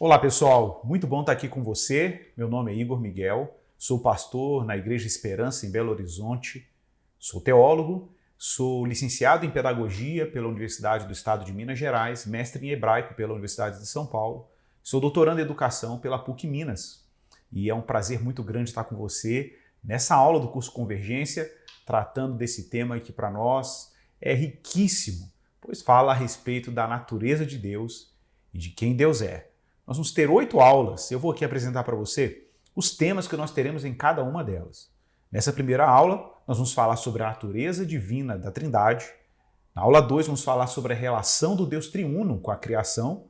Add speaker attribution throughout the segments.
Speaker 1: Olá pessoal, muito bom estar aqui com você. Meu nome é Igor Miguel, sou pastor na Igreja Esperança em Belo Horizonte, sou teólogo, sou licenciado em Pedagogia pela Universidade do Estado de Minas Gerais, mestre em Hebraico pela Universidade de São Paulo, sou doutorando em Educação pela PUC Minas e é um prazer muito grande estar com você nessa aula do curso Convergência, tratando desse tema que para nós é riquíssimo, pois fala a respeito da natureza de Deus e de quem Deus é. Nós vamos ter 8 aulas. Eu vou aqui apresentar para você os temas que nós teremos em cada uma delas. Nessa primeira aula, nós vamos falar sobre a natureza divina da Trindade. Na aula 2, vamos falar sobre a relação do Deus triuno com a criação.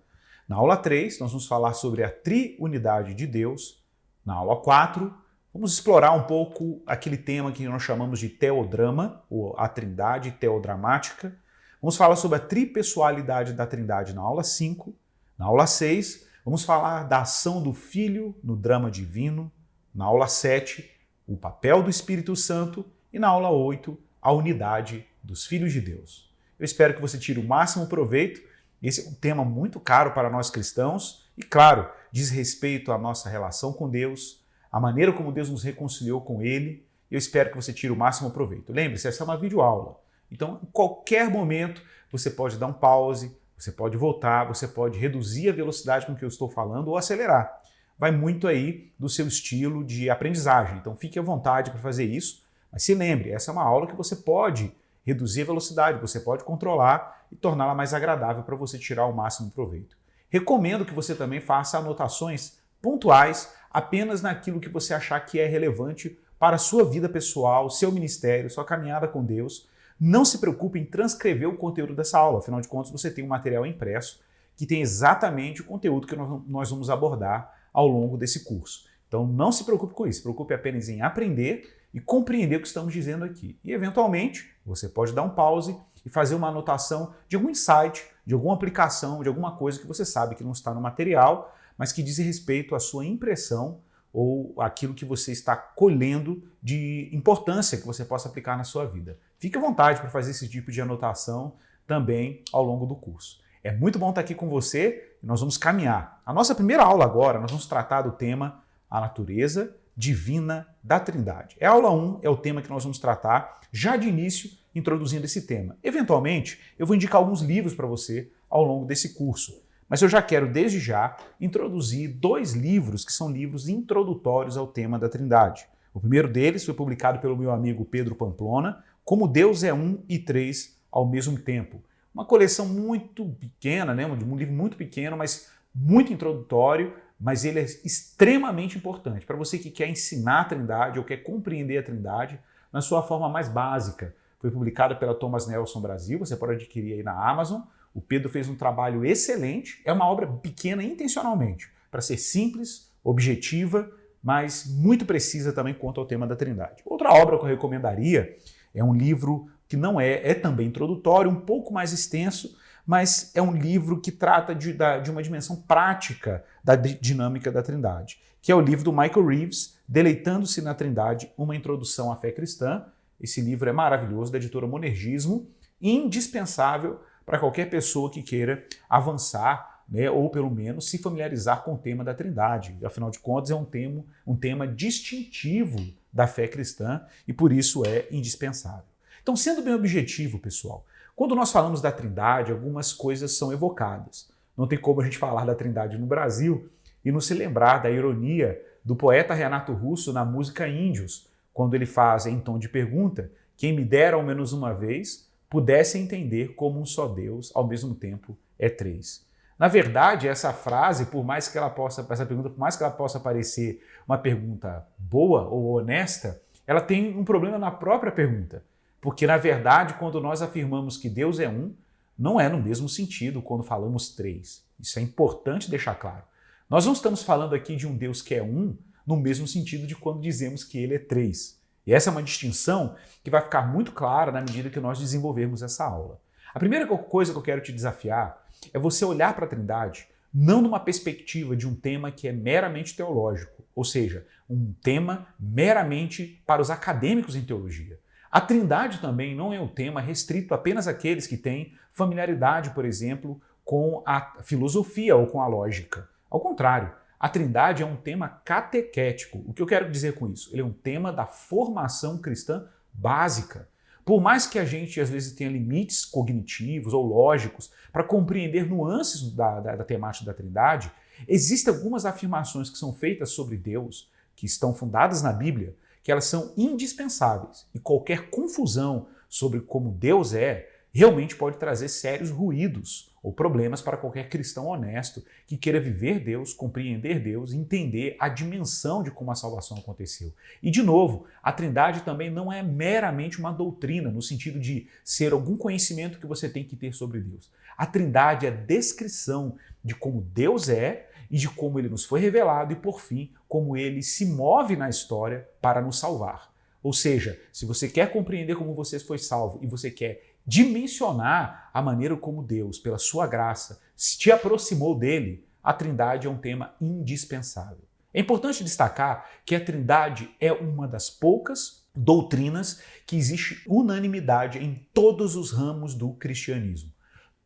Speaker 1: Na aula 3, nós vamos falar sobre a triunidade de Deus. Na aula 4, vamos explorar um pouco aquele tema que nós chamamos de teodrama, ou a Trindade teodramática. Vamos falar sobre a tripessoalidade da Trindade na aula 5. Na aula 6, vamos falar da ação do Filho no drama divino. Na aula 7, o papel do Espírito Santo. E na aula 8, a unidade dos filhos de Deus. Eu espero que você tire o máximo proveito. Esse é um tema muito caro para nós cristãos e, claro, diz respeito à nossa relação com Deus, a maneira como Deus nos reconciliou com Ele. Eu espero que você tire o máximo proveito. Lembre-se, essa é uma videoaula. Então, em qualquer momento, você pode dar um pause, você pode voltar, você pode reduzir a velocidade com que eu estou falando ou acelerar. Vai muito aí do seu estilo de aprendizagem. Então, fique à vontade para fazer isso. Mas se lembre, essa é uma aula que você pode reduzir a velocidade, você pode controlar e torná-la mais agradável para você tirar o máximo proveito. Recomendo que você também faça anotações pontuais apenas naquilo que você achar que é relevante para a sua vida pessoal, seu ministério, sua caminhada com Deus. Não se preocupe em transcrever o conteúdo dessa aula, afinal de contas você tem um material impresso que tem exatamente o conteúdo que nós vamos abordar ao longo desse curso. Então não se preocupe com isso, se preocupe apenas em aprender e compreender o que estamos dizendo aqui. E eventualmente você pode dar um pause e fazer uma anotação de algum insight, de alguma aplicação, de alguma coisa que você sabe que não está no material, mas que diz respeito à sua impressão ou aquilo que você está colhendo de importância que você possa aplicar na sua vida. Fique à vontade para fazer esse tipo de anotação também ao longo do curso. É muito bom estar aqui com você e nós vamos caminhar. A nossa primeira aula agora, nós vamos tratar do tema a natureza divina da Trindade. É a aula 1, é o tema que nós vamos tratar já de início, introduzindo esse tema. Eventualmente, eu vou indicar alguns livros para você ao longo desse curso. Mas eu já quero, desde já, introduzir 2 livros que são livros introdutórios ao tema da Trindade. O primeiro deles foi publicado pelo meu amigo Pedro Pamplona, Como Deus é Um e Três ao Mesmo Tempo. Uma coleção muito pequena, né? Um livro muito pequeno, mas muito introdutório, mas ele é extremamente importante para você que quer ensinar a Trindade ou quer compreender a Trindade na sua forma mais básica. Foi publicado pela Thomas Nelson Brasil, você pode adquirir aí na Amazon. O Pedro fez um trabalho excelente, é uma obra pequena intencionalmente, para ser simples, objetiva, mas muito precisa também quanto ao tema da Trindade. Outra obra que eu recomendaria é um livro que não é também introdutório, um pouco mais extenso, mas é um livro que trata de uma dimensão prática da dinâmica da Trindade, que é o livro do Michael Reeves, Deleitando-se na Trindade, uma introdução à fé cristã. Esse livro é maravilhoso, da editora Monergismo, indispensável para qualquer pessoa que queira avançar, né, ou pelo menos se familiarizar com o tema da Trindade. Afinal de contas, é um tema distintivo da fé cristã e por isso é indispensável. Então, sendo bem objetivo, pessoal, quando nós falamos da Trindade, algumas coisas são evocadas. Não tem como a gente falar da Trindade no Brasil e não se lembrar da ironia do poeta Renato Russo na música Índios, quando ele faz, em tom de pergunta, quem me dera ao menos uma vez pudesse entender como um só Deus, ao mesmo tempo, é três. Na verdade, essa frase, essa pergunta, por mais que ela possa parecer uma pergunta boa ou honesta, ela tem um problema na própria pergunta. Porque, na verdade, quando nós afirmamos que Deus é um, não é no mesmo sentido quando falamos três. Isso é importante deixar claro. Nós não estamos falando aqui de um Deus que é um no mesmo sentido de quando dizemos que ele é três. E essa é uma distinção que vai ficar muito clara na medida que nós desenvolvermos essa aula. A primeira coisa que eu quero te desafiar é você olhar para a Trindade não numa perspectiva de um tema que é meramente teológico, ou seja, um tema meramente para os acadêmicos em teologia. A Trindade também não é um tema restrito apenas àqueles que têm familiaridade, por exemplo, com a filosofia ou com a lógica. Ao contrário, a Trindade é um tema catequético. O que eu quero dizer com isso? Ele é um tema da formação cristã básica. Por mais que a gente às vezes tenha limites cognitivos ou lógicos para compreender nuances da temática da Trindade, existem algumas afirmações que são feitas sobre Deus, que estão fundadas na Bíblia, que elas são indispensáveis. E qualquer confusão sobre como Deus é, realmente pode trazer sérios ruídos ou problemas para qualquer cristão honesto que queira viver Deus, compreender Deus, entender a dimensão de como a salvação aconteceu. E, de novo, a Trindade também não é meramente uma doutrina, no sentido de ser algum conhecimento que você tem que ter sobre Deus. A Trindade é descrição de como Deus é e de como ele nos foi revelado e, por fim, como ele se move na história para nos salvar. Ou seja, se você quer compreender como você foi salvo e você quer dimensionar a maneira como Deus, pela sua graça, te aproximou dele, a Trindade é um tema indispensável. É importante destacar que a Trindade é uma das poucas doutrinas que existe unanimidade em todos os ramos do cristianismo.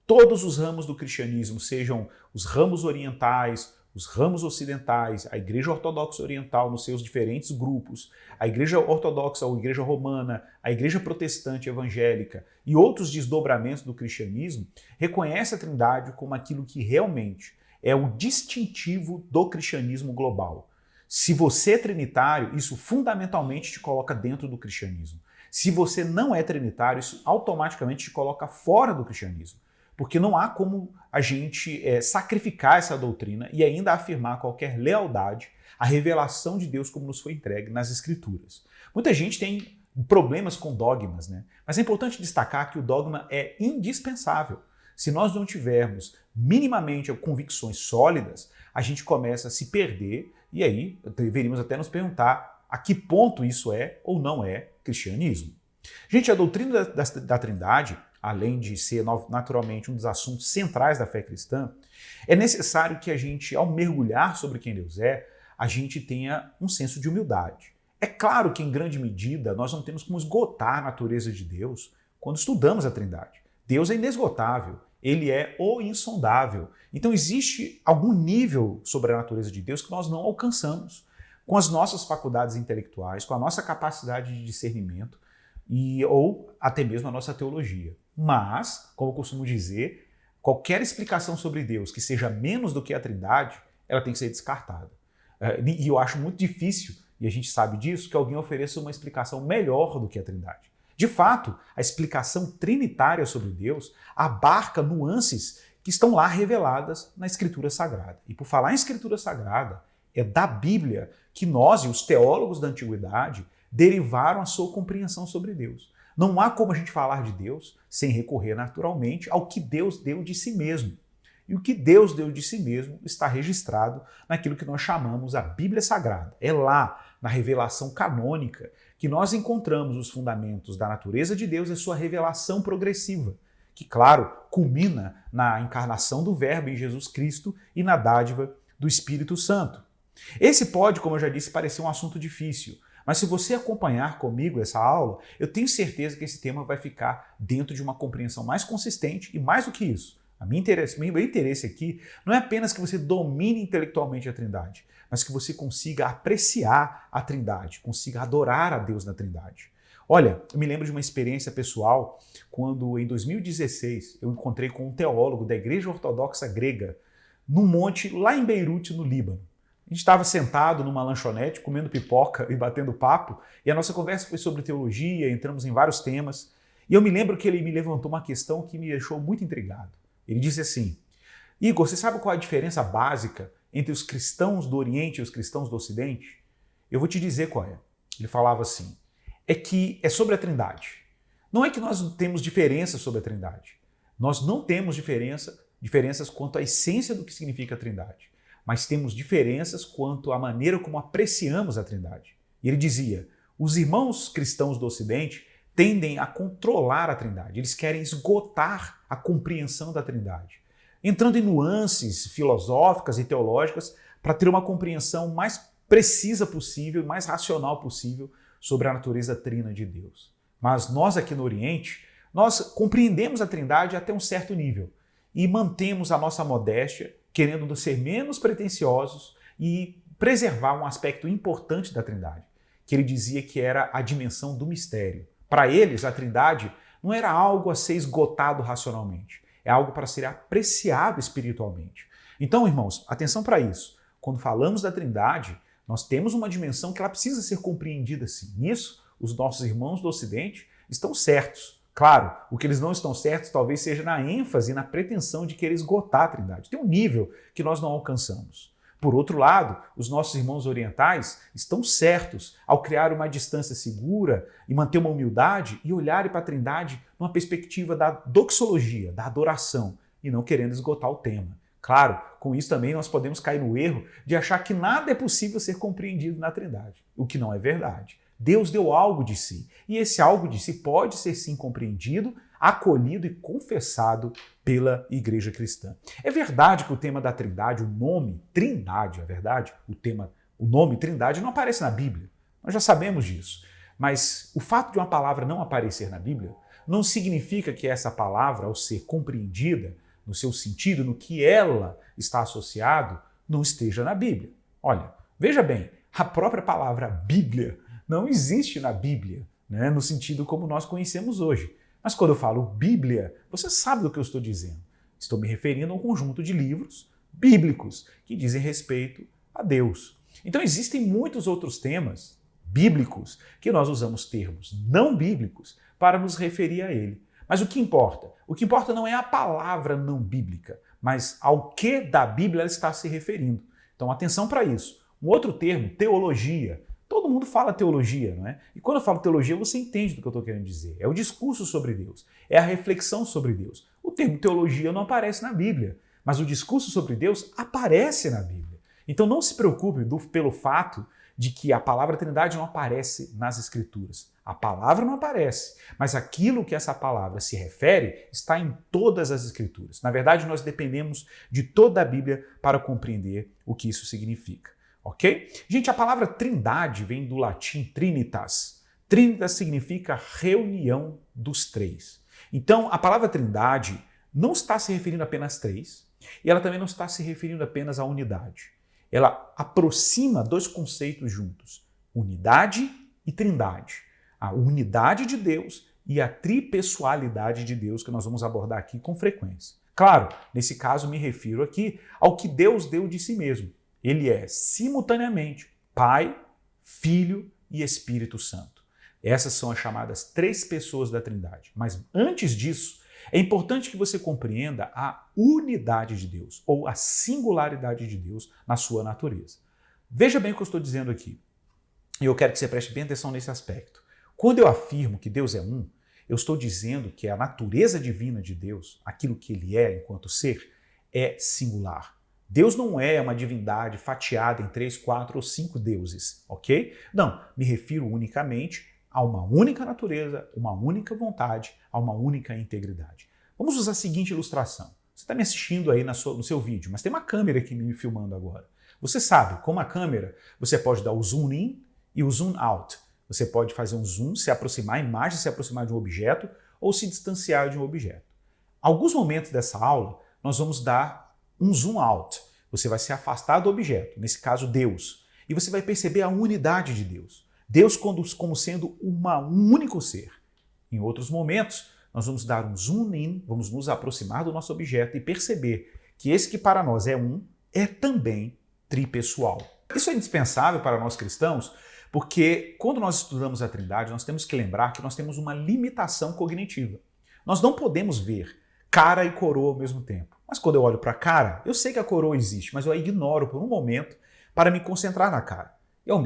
Speaker 1: Todos os ramos do cristianismo, sejam os ramos orientais, os ramos ocidentais, a Igreja Ortodoxa Oriental nos seus diferentes grupos, a Igreja Ortodoxa ou Igreja Romana, a Igreja Protestante Evangélica e outros desdobramentos do cristianismo, reconhece a Trindade como aquilo que realmente é o distintivo do cristianismo global. Se você é trinitário, isso fundamentalmente te coloca dentro do cristianismo. Se você não é trinitário, isso automaticamente te coloca fora do cristianismo. Porque não há como a gente sacrificar essa doutrina e ainda afirmar qualquer lealdade à revelação de Deus como nos foi entregue nas Escrituras. Muita gente tem problemas com dogmas, né? Mas é importante destacar que o dogma é indispensável. Se nós não tivermos minimamente convicções sólidas, a gente começa a se perder e aí deveríamos até nos perguntar a que ponto isso é ou não é cristianismo. Gente, a doutrina da Trindade, além de ser naturalmente um dos assuntos centrais da fé cristã, é necessário que a gente, ao mergulhar sobre quem Deus é, a gente tenha um senso de humildade. É claro que, em grande medida, nós não temos como esgotar a natureza de Deus quando estudamos a Trindade. Deus é inesgotável, ele é o insondável. Então existe algum nível sobre a natureza de Deus que nós não alcançamos com as nossas faculdades intelectuais, com a nossa capacidade de discernimento ou até mesmo a nossa teologia. Mas, como eu costumo dizer, qualquer explicação sobre Deus que seja menos do que a Trindade, ela tem que ser descartada. E eu acho muito difícil, e a gente sabe disso, que alguém ofereça uma explicação melhor do que a Trindade. De fato, a explicação trinitária sobre Deus abarca nuances que estão lá reveladas na Escritura Sagrada. E por falar em Escritura Sagrada, é da Bíblia que nós e os teólogos da Antiguidade derivaram a sua compreensão sobre Deus. Não há como a gente falar de Deus sem recorrer naturalmente ao que Deus deu de si mesmo. E o que Deus deu de si mesmo está registrado naquilo que nós chamamos a Bíblia Sagrada. É lá, na revelação canônica, que nós encontramos os fundamentos da natureza de Deus e sua revelação progressiva, que, claro, culmina na encarnação do Verbo em Jesus Cristo e na dádiva do Espírito Santo. Esse pode, como eu já disse, parecer um assunto difícil, mas se você acompanhar comigo essa aula, eu tenho certeza que esse tema vai ficar dentro de uma compreensão mais consistente e mais do que isso. Meu interesse aqui não é apenas que você domine intelectualmente a Trindade, mas que você consiga apreciar a Trindade, consiga adorar a Deus na Trindade. Olha, eu me lembro de uma experiência pessoal quando, em 2016, eu encontrei com um teólogo da Igreja Ortodoxa Grega num monte lá em Beirute, no Líbano. A gente estava sentado numa lanchonete, comendo pipoca e batendo papo, e a nossa conversa foi sobre teologia, entramos em vários temas, e eu me lembro que ele me levantou uma questão que me deixou muito intrigado. Ele disse assim: Igor, você sabe qual é a diferença básica entre os cristãos do Oriente e os cristãos do Ocidente? Eu vou te dizer qual é. Ele falava assim, é que é sobre a Trindade. Não é que nós temos diferenças sobre a Trindade. Nós não temos diferenças quanto à essência do que significa a Trindade, mas temos diferenças quanto à maneira como apreciamos a Trindade. E ele dizia, os irmãos cristãos do Ocidente tendem a controlar a Trindade, eles querem esgotar a compreensão da Trindade, entrando em nuances filosóficas e teológicas para ter uma compreensão mais precisa possível, mais racional possível sobre a natureza trina de Deus. Mas nós aqui no Oriente, nós compreendemos a Trindade até um certo nível e mantemos a nossa modéstia querendo ser menos pretensiosos e preservar um aspecto importante da Trindade, que ele dizia que era a dimensão do mistério. Para eles, a Trindade não era algo a ser esgotado racionalmente, é algo para ser apreciado espiritualmente. Então, irmãos, atenção para isso. Quando falamos da Trindade, nós temos uma dimensão que ela precisa ser compreendida assim. Nisso, os nossos irmãos do Ocidente estão certos. Claro, o que eles não estão certos talvez seja na ênfase e na pretensão de querer esgotar a Trindade. Tem um nível que nós não alcançamos. Por outro lado, os nossos irmãos orientais estão certos ao criar uma distância segura e manter uma humildade e olharem para a Trindade numa perspectiva da doxologia, da adoração, e não querendo esgotar o tema. Claro, com isso também nós podemos cair no erro de achar que nada é possível ser compreendido na Trindade, o que não é verdade. Deus deu algo de si, e esse algo de si pode ser sim compreendido, acolhido e confessado pela Igreja cristã. É verdade que o tema da Trindade, o nome Trindade, é verdade, o nome Trindade não aparece na Bíblia. Nós já sabemos disso. Mas o fato de uma palavra não aparecer na Bíblia não significa que essa palavra, ao ser compreendida no seu sentido, no que ela está associado, não esteja na Bíblia. Olha, veja bem, a própria palavra Bíblia não existe na Bíblia, né, no sentido como nós conhecemos hoje. Mas quando eu falo Bíblia, você sabe do que eu estou dizendo. Estou me referindo a um conjunto de livros bíblicos que dizem respeito a Deus. Então existem muitos outros temas bíblicos que nós usamos termos não bíblicos para nos referir a ele. Mas o que importa? O que importa não é a palavra não bíblica, mas ao que da Bíblia ela está se referindo. Então atenção para isso. Um outro termo, teologia. Todo mundo fala teologia, não é? E quando eu falo teologia, você entende do que eu estou querendo dizer. É o discurso sobre Deus, é a reflexão sobre Deus. O termo teologia não aparece na Bíblia, mas o discurso sobre Deus aparece na Bíblia. Então não se preocupe pelo fato de que a palavra Trindade não aparece nas Escrituras. A palavra não aparece, mas aquilo que essa palavra se refere está em todas as Escrituras. Na verdade, nós dependemos de toda a Bíblia para compreender o que isso significa. Ok? Gente, a palavra Trindade vem do latim trinitas. Trinitas significa reunião dos três. Então, a palavra Trindade não está se referindo apenas a três, e ela também não está se referindo apenas à unidade. Ela aproxima dois conceitos juntos, unidade e trindade. A unidade de Deus e a tripessoalidade de Deus, que nós vamos abordar aqui com frequência. Claro, nesse caso me refiro aqui ao que Deus deu de si mesmo. Ele é simultaneamente Pai, Filho e Espírito Santo. Essas são as chamadas três pessoas da Trindade. Mas antes disso, é importante que você compreenda a unidade de Deus, ou a singularidade de Deus na sua natureza. Veja bem o que eu estou dizendo aqui. E eu quero que você preste bem atenção nesse aspecto. Quando eu afirmo que Deus é um, eu estou dizendo que a natureza divina de Deus, aquilo que ele é enquanto ser, é singular. Deus não é uma divindade fatiada em 3, 4 ou 5 deuses, ok? Não, me refiro unicamente a uma única natureza, uma única vontade, a uma única integridade. Vamos usar a seguinte ilustração. Você está me assistindo aí no seu vídeo, mas tem uma câmera aqui me filmando agora. Você sabe, com uma câmera, você pode dar o zoom in e o zoom out. Você pode fazer um zoom, se aproximar, a imagem se aproximar de um objeto ou se distanciar de um objeto. Alguns momentos dessa aula, nós vamos dar um zoom out. Você vai se afastar do objeto, nesse caso Deus, e você vai perceber a unidade de Deus. Deus como sendo um único ser. Em outros momentos, nós vamos dar um zoom in, vamos nos aproximar do nosso objeto e perceber que esse que para nós é um, é também tripessoal. Isso é indispensável para nós cristãos, porque quando nós estudamos a Trindade, nós temos que lembrar que nós temos uma limitação cognitiva. Nós não podemos ver cara e coroa ao mesmo tempo. Mas quando eu olho para a cara, eu sei que a coroa existe, mas eu a ignoro por um momento para me concentrar na cara. E o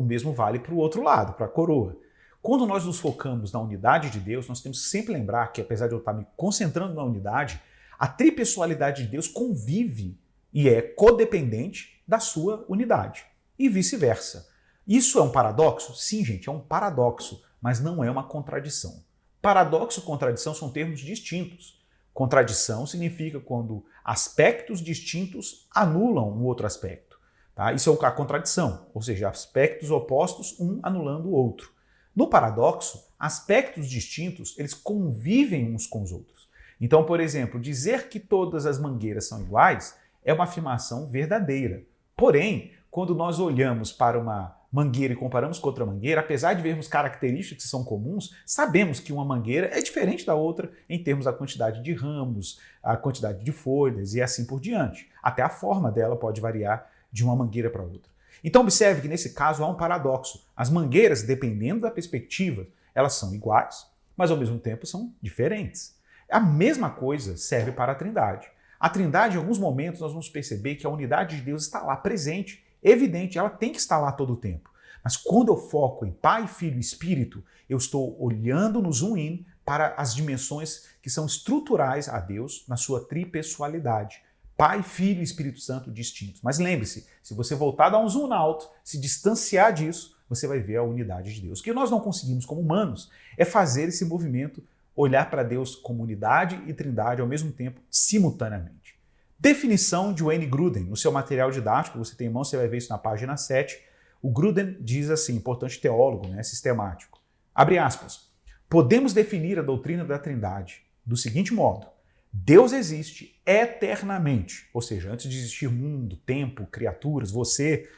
Speaker 1: mesmo vale para o outro lado, para a coroa. Quando nós nos focamos na unidade de Deus, nós temos que sempre lembrar que, apesar de eu estar me concentrando na unidade, a tripessoalidade de Deus convive e é codependente da sua unidade. E vice-versa. Isso é um paradoxo? Sim, gente, é um paradoxo, mas não é uma contradição. Paradoxo e contradição são termos distintos. Contradição significa quando aspectos distintos anulam um outro aspecto. Tá? Isso é a contradição, ou seja, aspectos opostos, um anulando o outro. No paradoxo, aspectos distintos, eles convivem uns com os outros. Então, por exemplo, dizer que todas as mangueiras são iguais é uma afirmação verdadeira. Porém, quando nós olhamos para uma mangueira e comparamos com outra mangueira, apesar de vermos características que são comuns, sabemos que uma mangueira é diferente da outra em termos da quantidade de ramos, a quantidade de folhas e assim por diante. Até a forma dela pode variar de uma mangueira para outra. Então observe que nesse caso há um paradoxo. As mangueiras, dependendo da perspectiva, elas são iguais, mas ao mesmo tempo são diferentes. A mesma coisa serve para a Trindade. A Trindade, em alguns momentos, nós vamos perceber que a unidade de Deus está lá presente, evidente, ela tem que estar lá todo o tempo. Mas quando eu foco em Pai, Filho e Espírito, eu estou olhando no zoom-in para as dimensões que são estruturais a Deus na sua tripessoalidade. Pai, Filho e Espírito Santo distintos. Mas lembre-se, se você voltar a dar um zoom out, se distanciar disso, você vai ver a unidade de Deus. O que nós não conseguimos como humanos é fazer esse movimento, olhar para Deus como unidade e trindade ao mesmo tempo, simultaneamente. Definição de Wayne Grudem. No seu material didático, você tem em mão, você vai ver isso na página 7. O Grudem diz assim, importante teólogo, sistemático. Abre aspas. Podemos definir a doutrina da Trindade do seguinte modo. Deus existe eternamente, ou seja, antes de existir mundo, tempo, criaturas, você,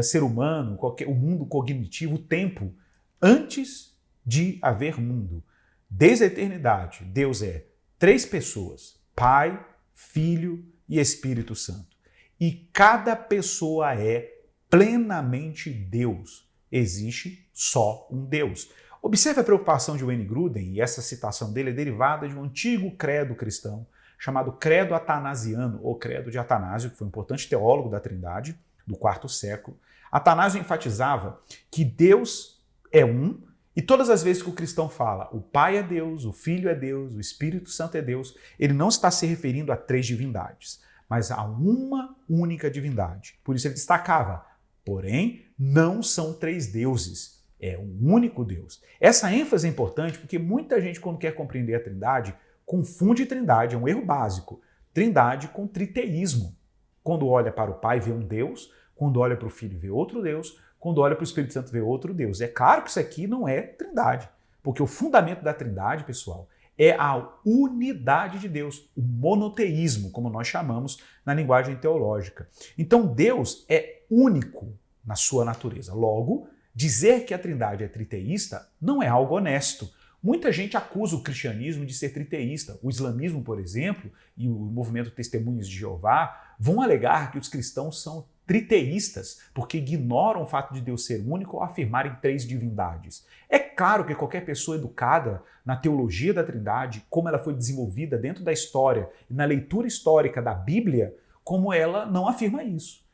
Speaker 1: ser humano, o mundo cognitivo, o tempo, antes de haver mundo. Desde a eternidade, Deus é 3 pessoas, Pai, Filho e Espírito Santo. E cada pessoa é plenamente Deus. Existe só um Deus. Observe a preocupação de Wayne Grudem, e essa citação dele é derivada de um antigo credo cristão, chamado Credo Atanasiano, ou Credo de Atanásio, que foi um importante teólogo da Trindade, do IV século. Atanásio enfatizava que Deus é um, e todas as vezes que o cristão fala o Pai é Deus, o Filho é Deus, o Espírito Santo é Deus, ele não está se referindo a 3 divindades, mas a uma única divindade. Por isso ele destacava, porém, não são 3 deuses, é um único Deus. Essa ênfase é importante porque muita gente, quando quer compreender a Trindade, confunde Trindade, é um erro básico, Trindade com triteísmo. Quando olha para o Pai, vê um Deus, quando olha para o Filho, vê outro Deus, quando olha para o Espírito Santo, vê outro Deus. É claro que isso aqui não é Trindade, porque o fundamento da Trindade, pessoal, é a unidade de Deus, o monoteísmo, como nós chamamos na linguagem teológica. Então Deus é único na sua natureza. Logo, dizer que a Trindade é triteísta não é algo honesto. Muita gente acusa o cristianismo de ser triteísta. O islamismo, por exemplo, e o movimento Testemunhas de Jeová vão alegar que os cristãos são triteístas, porque ignoram o fato de Deus ser único ao afirmarem 3 divindades. É claro que qualquer pessoa educada na teologia da Trindade, como ela foi desenvolvida dentro da história e na leitura histórica da Bíblia, como ela não afirma isso.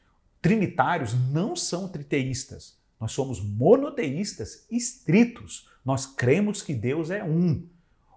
Speaker 1: Trinitários não são triteístas. Nós somos monoteístas estritos. Nós cremos que Deus é um.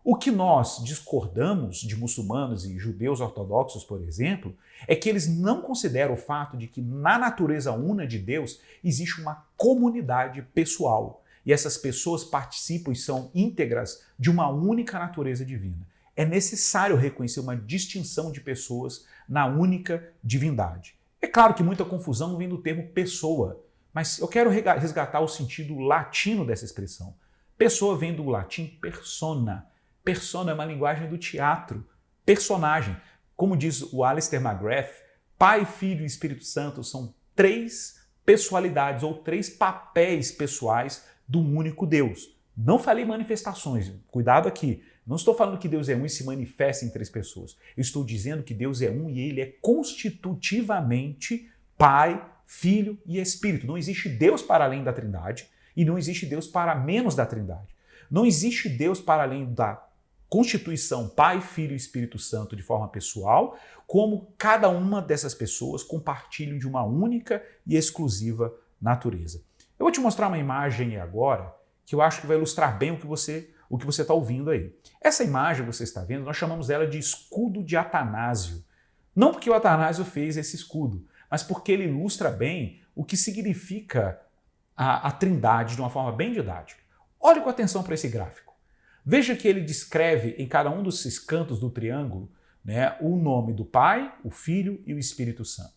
Speaker 1: O que nós discordamos de muçulmanos e judeus ortodoxos, por exemplo, é que eles não consideram o fato de que na natureza una de Deus existe uma comunidade pessoal. E essas pessoas participam e são íntegras de uma única natureza divina. É necessário reconhecer uma distinção de pessoas na única divindade. É claro que muita confusão vem do termo pessoa, mas eu quero resgatar o sentido latino dessa expressão. Pessoa vem do latim persona. Persona é uma linguagem do teatro. Personagem. Como diz o Alistair McGrath, Pai, Filho e Espírito Santo são 3 pessoalidades ou 3 papéis pessoais do único Deus. Não falei manifestações, cuidado aqui. Não estou falando que Deus é um e se manifesta em 3 pessoas. Eu estou dizendo que Deus é um e ele é constitutivamente Pai, Filho e Espírito. Não existe Deus para além da Trindade e não existe Deus para menos da Trindade. Não existe Deus para além da constituição Pai, Filho e Espírito Santo de forma pessoal, como cada uma dessas pessoas compartilham de uma única e exclusiva natureza. Eu vou te mostrar uma imagem agora que eu acho que vai ilustrar bem o que você está ouvindo aí. Essa imagem que você está vendo, nós chamamos ela de escudo de Atanásio. Não porque o Atanásio fez esse escudo, mas porque ele ilustra bem o que significa a Trindade de uma forma bem didática. Olhe com atenção para esse gráfico. Veja que ele descreve em cada um desses cantos do triângulo, o nome do Pai, o Filho e o Espírito Santo.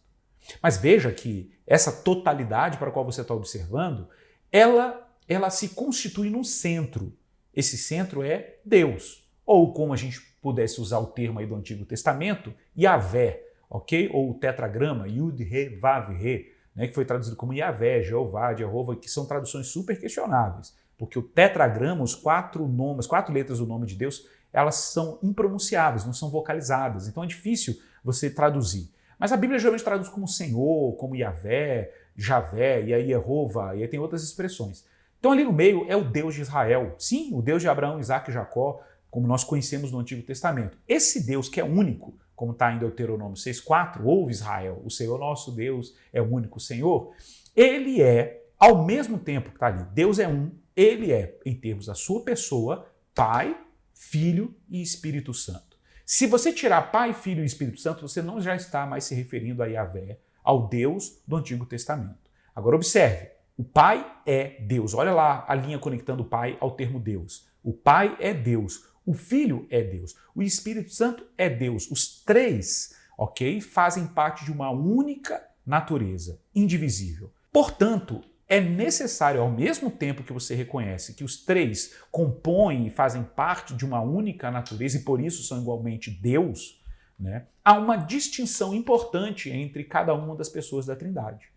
Speaker 1: Mas veja que essa totalidade para a qual você está observando, ela se constitui num centro. Esse centro é Deus. Ou, como a gente pudesse usar o termo aí do Antigo Testamento, Yahvé. ok? Ou o tetragrama, Yud, Re, Vav, Re, né? Que foi traduzido como Yavé, Jeová, Jeová, que são traduções super questionáveis, porque o tetragrama, os 4 nomes, 4 letras do nome de Deus, elas são impronunciáveis, não são vocalizadas, então é difícil você traduzir. Mas a Bíblia geralmente traduz como Senhor, como Yavé, Javé, e aí Jeová, e aí tem outras expressões. Então ali no meio é o Deus de Israel, sim, o Deus de Abraão, Isaac e Jacó, como nós conhecemos no Antigo Testamento. Esse Deus que é único, como está em Deuteronômio 6,4, ouve Israel, o Senhor nosso Deus é o único Senhor, ele é, ao mesmo tempo que está ali, Deus é um, ele é, em termos da sua pessoa, Pai, Filho e Espírito Santo. Se você tirar Pai, Filho e Espírito Santo, você não já está mais se referindo a Yavé, ao Deus do Antigo Testamento. Agora observe, o Pai é Deus. Olha lá a linha conectando o Pai ao termo Deus. O Pai é Deus, o Filho é Deus, o Espírito Santo é Deus. Os 3, ok, fazem parte de uma única natureza, indivisível. Portanto, é necessário, ao mesmo tempo que você reconhece que os 3 compõem e fazem parte de uma única natureza e por isso são igualmente Deus, né, há uma distinção importante entre cada uma das pessoas da Trindade.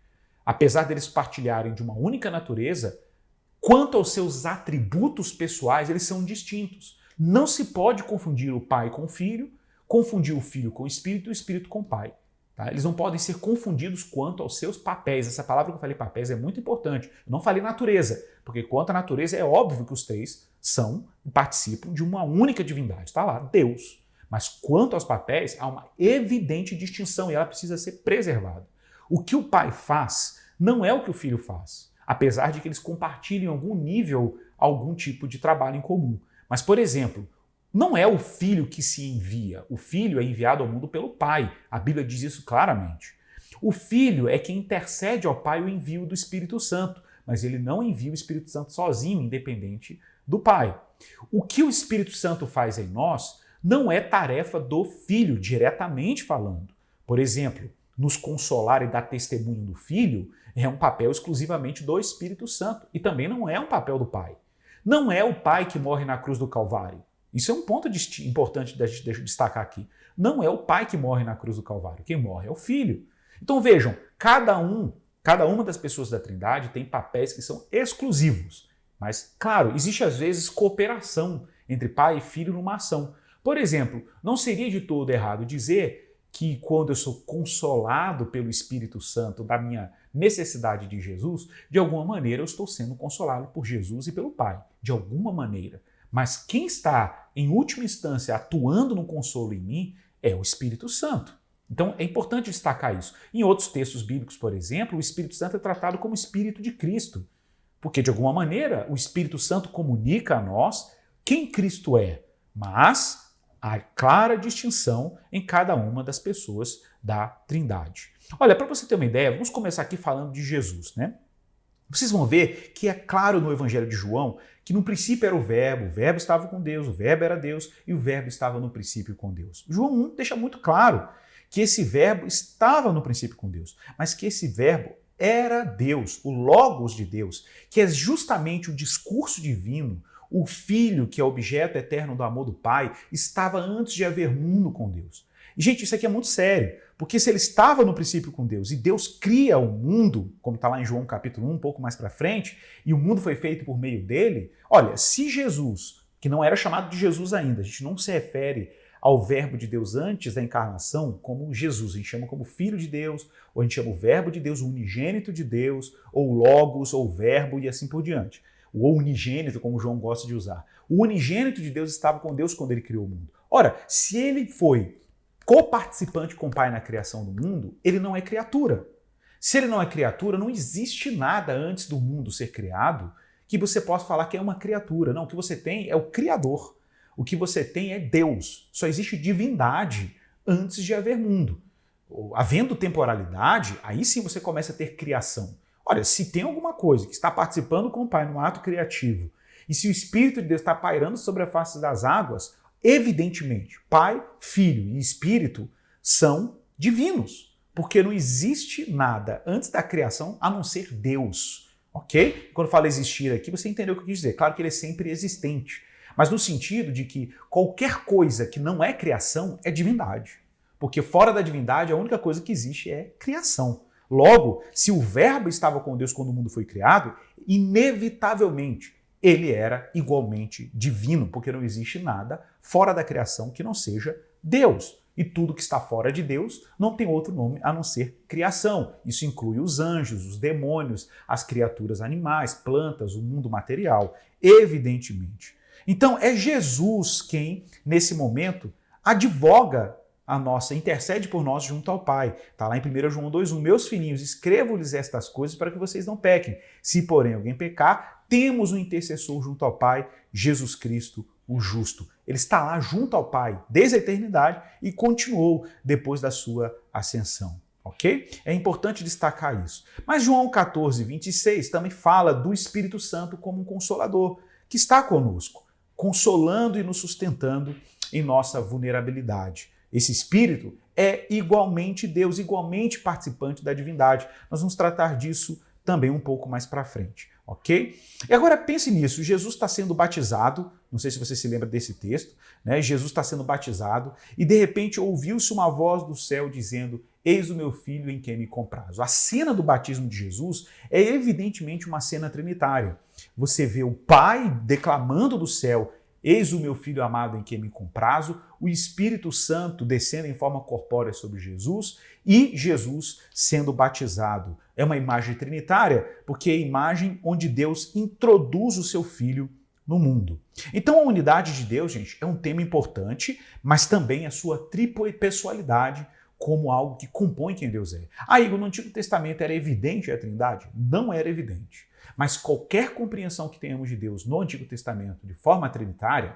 Speaker 1: Apesar deles partilharem de uma única natureza, quanto aos seus atributos pessoais, eles são distintos. Não se pode confundir o Pai com o Filho, confundir o Filho com o Espírito e o Espírito com o Pai. Tá? Eles não podem ser confundidos quanto aos seus papéis. Essa palavra que eu falei, papéis, é muito importante. Eu não falei natureza, porque quanto à natureza é óbvio que os 3 são e participam de uma única divindade. Está lá, Deus. Mas quanto aos papéis, há uma evidente distinção e ela precisa ser preservada. O que o Pai faz não é o que o Filho faz, apesar de que eles compartilhem em algum nível, algum tipo de trabalho em comum. Mas, por exemplo, não é o Filho que se envia, o Filho é enviado ao mundo pelo Pai. A Bíblia diz isso claramente. O Filho é quem intercede ao Pai o envio do Espírito Santo, mas ele não envia o Espírito Santo sozinho, independente do Pai. O que o Espírito Santo faz em nós não é tarefa do Filho, diretamente falando. Por exemplo, nos consolar e dar testemunho do Filho é um papel exclusivamente do Espírito Santo e também não é um papel do Pai. Não é o Pai que morre na cruz do Calvário. Isso é um ponto importante da gente destacar aqui. Não é o Pai que morre na cruz do Calvário. Quem morre é o Filho. Então vejam, cada uma das pessoas da Trindade tem papéis que são exclusivos. Mas, claro, existe às vezes cooperação entre Pai e Filho numa ação. Por exemplo, não seria de todo errado dizer que quando eu sou consolado pelo Espírito Santo da minha necessidade de Jesus, de alguma maneira eu estou sendo consolado por Jesus e pelo Pai, de alguma maneira. Mas quem está, em última instância, atuando no consolo em mim é o Espírito Santo. Então é importante destacar isso. Em outros textos bíblicos, por exemplo, o Espírito Santo é tratado como Espírito de Cristo, porque de alguma maneira o Espírito Santo comunica a nós quem Cristo é, mas há clara distinção em cada uma das pessoas da Trindade. Olha, para você ter uma ideia, vamos começar aqui falando de Jesus, né? Vocês vão ver que é claro no Evangelho de João que no princípio era o Verbo estava com Deus, o Verbo era Deus e o Verbo estava no princípio com Deus. João 1 deixa muito claro que esse Verbo estava no princípio com Deus, mas que esse Verbo era Deus, o Logos de Deus, que é justamente o discurso divino. O Filho, que é objeto eterno do amor do Pai, estava antes de haver mundo com Deus. E, gente, isso aqui é muito sério, porque se ele estava no princípio com Deus e Deus cria o mundo, como está lá em João capítulo 1, um pouco mais para frente, e o mundo foi feito por meio dele, olha, se Jesus, que não era chamado de Jesus ainda, a gente não se refere ao Verbo de Deus antes da encarnação como Jesus, a gente chama como Filho de Deus, ou a gente chama o Verbo de Deus, o unigênito de Deus, ou Logos, ou Verbo e assim por diante. O unigênito, como João gosta de usar. O unigênito de Deus estava com Deus quando ele criou o mundo. Ora, se ele foi coparticipante com o Pai na criação do mundo, ele não é criatura. Se ele não é criatura, não existe nada antes do mundo ser criado que você possa falar que é uma criatura. Não, o que você tem é o Criador. O que você tem é Deus. Só existe divindade antes de haver mundo. Havendo temporalidade, aí sim você começa a ter criação. Olha, se tem alguma coisa que está participando com o Pai no ato criativo, e se o Espírito de Deus está pairando sobre a face das águas, evidentemente, Pai, Filho e Espírito são divinos, porque não existe nada antes da criação a não ser Deus, ok? Quando eu falo existir aqui, você entendeu o que eu quis dizer. Claro que ele é sempre existente, mas no sentido de que qualquer coisa que não é criação é divindade. Porque fora da divindade, a única coisa que existe é criação. Logo, se o Verbo estava com Deus quando o mundo foi criado, inevitavelmente ele era igualmente divino, porque não existe nada fora da criação que não seja Deus. E tudo que está fora de Deus não tem outro nome a não ser criação. Isso inclui os anjos, os demônios, as criaturas animais, plantas, o mundo material, evidentemente. Então é Jesus quem, nesse momento, advoga intercede por nós junto ao Pai. Está lá em 1 João 2,1. Meus filhinhos, escrevo-lhes estas coisas para que vocês não pequem. Se, porém, alguém pecar, temos um intercessor junto ao Pai, Jesus Cristo, o justo. Ele está lá junto ao Pai desde a eternidade e continuou depois da sua ascensão. Ok? É importante destacar isso. Mas João 14,26 também fala do Espírito Santo como um consolador, que está conosco, consolando e nos sustentando em nossa vulnerabilidade. Esse Espírito é igualmente Deus, igualmente participante da divindade. Nós vamos tratar disso também um pouco mais para frente, ok? E agora pense nisso, Jesus está sendo batizado, não sei se você se lembra desse texto, né? Jesus está sendo batizado e de repente ouviu-se uma voz do céu dizendo: eis o meu filho em quem me comprazo. A cena do batismo de Jesus é evidentemente uma cena trinitária. Você vê o Pai declamando do céu: eis o meu filho amado em quem me comprazo, o Espírito Santo descendo em forma corpórea sobre Jesus e Jesus sendo batizado. É uma imagem trinitária, porque é a imagem onde Deus introduz o seu filho no mundo. Então a unidade de Deus, gente, é um tema importante, mas também a sua tripessoalidade como algo que compõe quem Deus é. Ah, Igor, no Antigo Testamento era evidente a Trindade? Não era evidente. Mas qualquer compreensão que tenhamos de Deus no Antigo Testamento de forma trinitária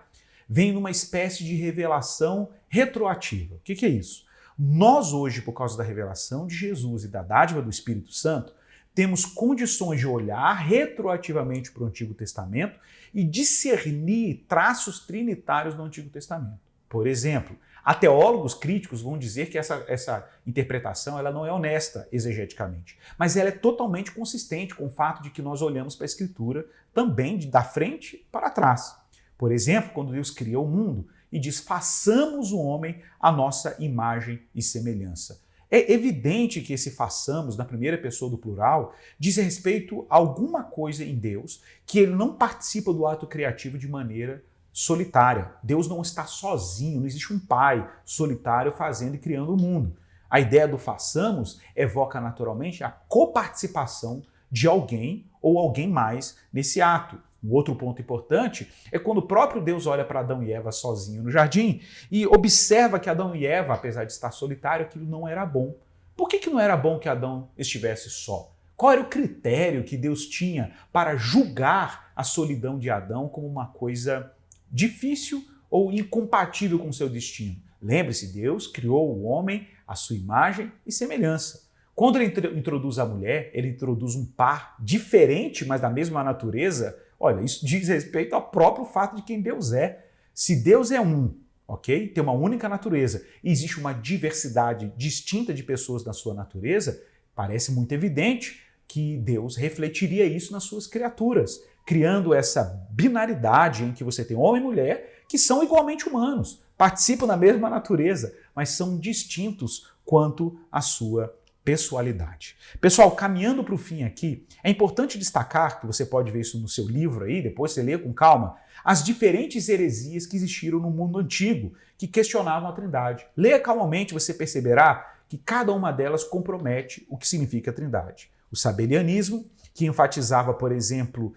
Speaker 1: vem numa espécie de revelação retroativa. O que é isso? Nós hoje, por causa da revelação de Jesus e da dádiva do Espírito Santo, temos condições de olhar retroativamente para o Antigo Testamento e discernir traços trinitários no Antigo Testamento. Por exemplo, há teólogos críticos vão dizer que essa interpretação ela não é honesta exegeticamente, mas ela é totalmente consistente com o fato de que nós olhamos para a Escritura também da frente para trás. Por exemplo, quando Deus cria o mundo e diz: façamos o homem à nossa imagem e semelhança. É evidente que esse façamos, na primeira pessoa do plural, diz respeito a alguma coisa em Deus que ele não participa do ato criativo de maneira solitária. Deus não está sozinho, não existe um pai solitário fazendo e criando o mundo. A ideia do façamos evoca naturalmente a coparticipação de alguém ou alguém mais nesse ato. Um outro ponto importante é quando o próprio Deus olha para Adão e Eva sozinho no jardim e observa que Adão e Eva, apesar de estar solitário, aquilo não era bom. Por que não era bom que Adão estivesse só? Qual era o critério que Deus tinha para julgar a solidão de Adão como uma coisa difícil ou incompatível com o seu destino? Lembre-se, Deus criou o homem à sua imagem e semelhança. Quando ele introduz a mulher, ele introduz um par diferente, mas da mesma natureza. Olha, isso diz respeito ao próprio fato de quem Deus é. Se Deus é um, ok? Tem uma única natureza e existe uma diversidade distinta de pessoas na sua natureza, parece muito evidente que Deus refletiria isso nas suas criaturas, criando essa binaridade em que você tem homem e mulher que são igualmente humanos, participam da mesma natureza, mas são distintos quanto à sua pessoalidade. Pessoal, caminhando para o fim aqui, é importante destacar, que você pode ver isso no seu livro aí, depois você lê com calma, as diferentes heresias que existiram no mundo antigo, que questionavam a Trindade. Leia calmamente, você perceberá que cada uma delas compromete o que significa a Trindade. O sabelianismo, que enfatizava, por exemplo,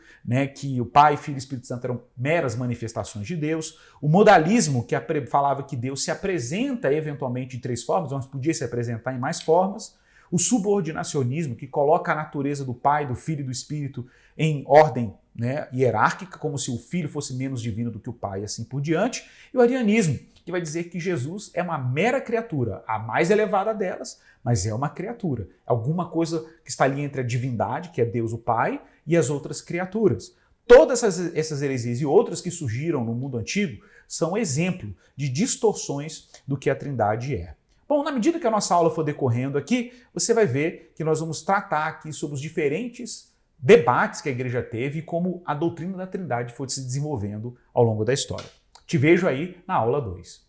Speaker 1: que o Pai, Filho e Espírito Santo eram meras manifestações de Deus. O modalismo, que falava que Deus se apresenta eventualmente em 3 formas, mas podia se apresentar em mais formas. O subordinacionismo, que coloca a natureza do Pai, do Filho e do Espírito em ordem hierárquica, como se o Filho fosse menos divino do que o Pai e assim por diante. E o arianismo, que vai dizer que Jesus é uma mera criatura, a mais elevada delas, mas é uma criatura. Alguma coisa que está ali entre a divindade, que é Deus o Pai, e as outras criaturas. Todas essas heresias e outras que surgiram no mundo antigo são exemplo de distorções do que a Trindade é. Bom, na medida que a nossa aula for decorrendo aqui, você vai ver que nós vamos tratar aqui sobre os diferentes debates que a igreja teve e como a doutrina da Trindade foi se desenvolvendo ao longo da história. Te vejo aí na aula 2.